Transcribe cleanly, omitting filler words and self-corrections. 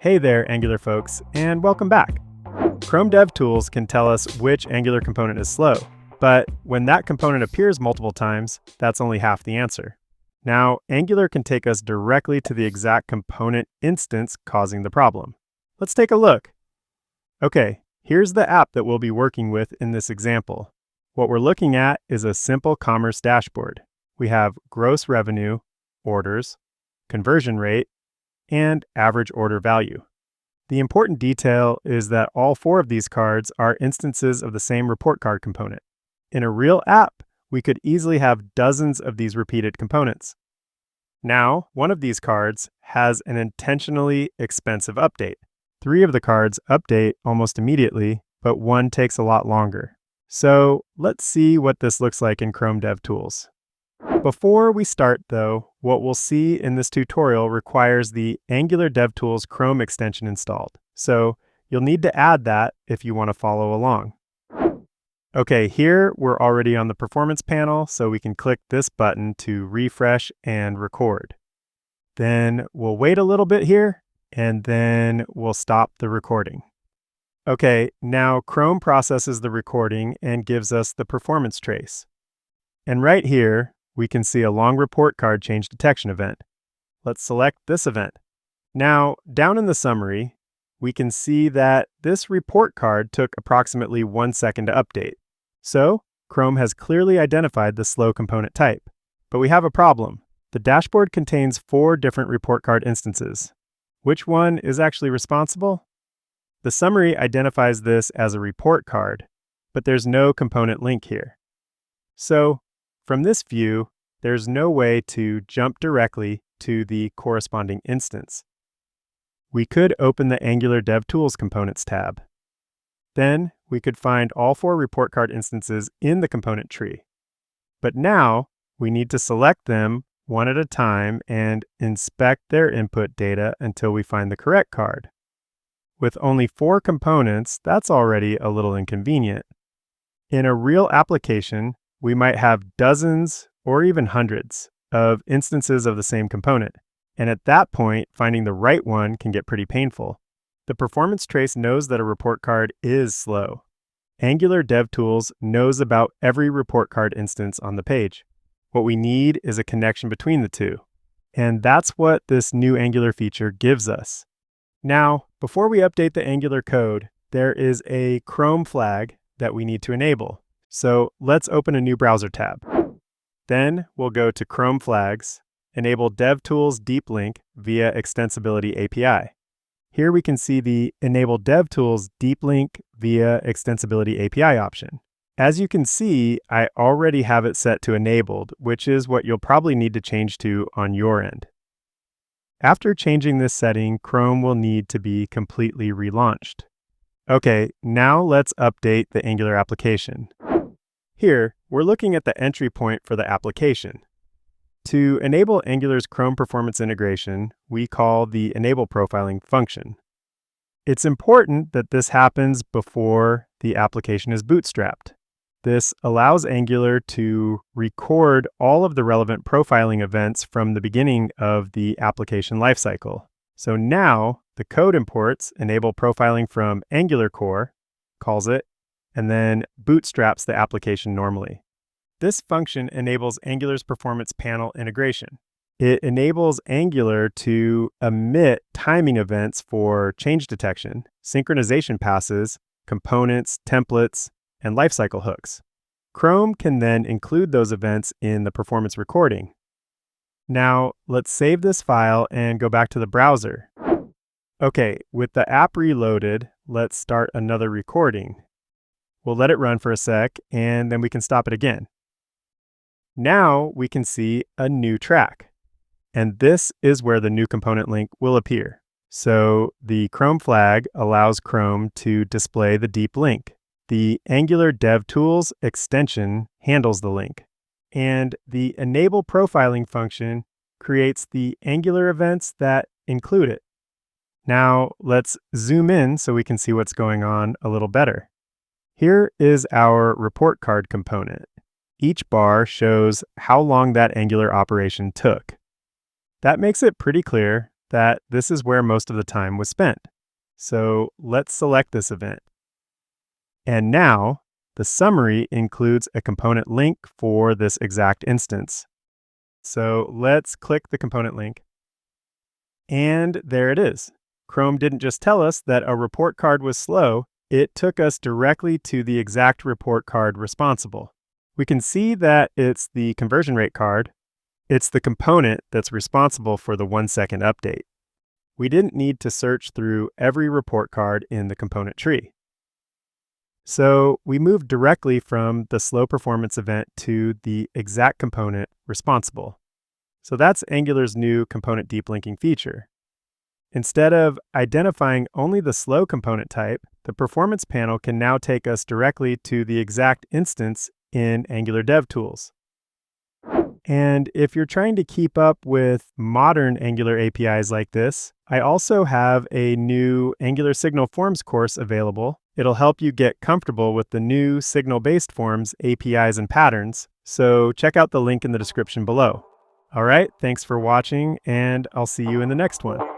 Hey there, Angular folks, and welcome back. Chrome DevTools can tell us which Angular component is slow, but when that component appears multiple times, that's only half the answer. Now, Angular can take us directly to the exact component instance causing the problem. Let's take a look. Okay, here's the app that we'll be working with in this example. What we're looking at is a simple commerce dashboard. We have gross revenue, orders, conversion rate, and average order value. The important detail is that all four of these cards are instances of the same ReportCard component. In a real app, we could easily have dozens of these repeated components. Now, one of these cards has an intentionally expensive update. 3 of the cards update almost immediately, but one takes a lot longer. So let's see what this looks like in Chrome DevTools. Before we start though, what we'll see in this tutorial requires the Angular DevTools Chrome extension installed. So you'll need to add that if you want to follow along. Okay, here we're already on the performance panel, so we can click this button to refresh and record. Then we'll wait a little bit here, and then we'll stop the recording. Okay, now Chrome processes the recording and gives us the performance trace. And right here, we can see a long report card change detection event. Let's select this event. Now, down in the summary, we can see that this report card took approximately 1 second to update. So, Chrome has clearly identified the slow component type. But we have a problem. The dashboard contains 4 different report card instances. Which one is actually responsible? The summary identifies this as a report card, but there's no component link here. So, from this view, there's no way to jump directly to the corresponding instance. We could open the Angular DevTools Components tab. Then we could find all 4 report card instances in the component tree. But now we need to select them one at a time and inspect their input data until we find the correct card. With only 4 components, that's already a little inconvenient. In a real application, we might have dozens or even hundreds of instances of the same component. And at that point, finding the right one can get pretty painful. The performance trace knows that a report card is slow. Angular DevTools knows about every report card instance on the page. What we need is a connection between the two. And that's what this new Angular feature gives us. Now, before we update the Angular code, there is a Chrome flag that we need to enable. So let's open a new browser tab. Then we'll go to Chrome Flags, enable DevTools Deep Link via Extensibility API. Here we can see the Enable DevTools Deep Link via Extensibility API option. As you can see, I already have it set to enabled, which is what you'll probably need to change to on your end. After changing this setting, Chrome will need to be completely relaunched. Okay, now let's update the Angular application. Here, we're looking at the entry point for the application. To enable Angular's Chrome performance integration, we call the enableProfiling function. It's important that this happens before the application is bootstrapped. This allows Angular to record all of the relevant profiling events from the beginning of the application lifecycle. So now, the code imports enableProfiling from Angular core, calls it, and then bootstraps the application normally. This function enables Angular's performance panel integration. It enables Angular to emit timing events for change detection, synchronization passes, components, templates, and lifecycle hooks. Chrome can then include those events in the performance recording. Now, let's save this file and go back to the browser. Okay, with the app reloaded, let's start another recording. We'll let it run for a sec, and then we can stop it again. Now we can see a new track. And this is where the new component link will appear. So the Chrome flag allows Chrome to display the deep link. The Angular DevTools extension handles the link. And the enableProfiling function creates the Angular events that include it. Now let's zoom in so we can see what's going on a little better. Here is our report card component. Each bar shows how long that Angular operation took. That makes it pretty clear that this is where most of the time was spent. So let's select this event. And now the summary includes a component link for this exact instance. So let's click the component link. And there it is. Chrome didn't just tell us that a report card was slow, it took us directly to the exact report card responsible. We can see that it's the conversion rate card. It's the component that's responsible for the 1-second update. We didn't need to search through every report card in the component tree. So we moved directly from the slow performance event to the exact component responsible. So that's Angular's new component deep linking feature. Instead of identifying only the slow component type, the performance panel can now take us directly to the exact instance in Angular DevTools. And if you're trying to keep up with modern Angular APIs like this, I also have a new Angular Signal Forms course available. It'll help you get comfortable with the new signal-based forms, APIs, and patterns. So check out the link in the description below. All right, thanks for watching, and I'll see you in the next one.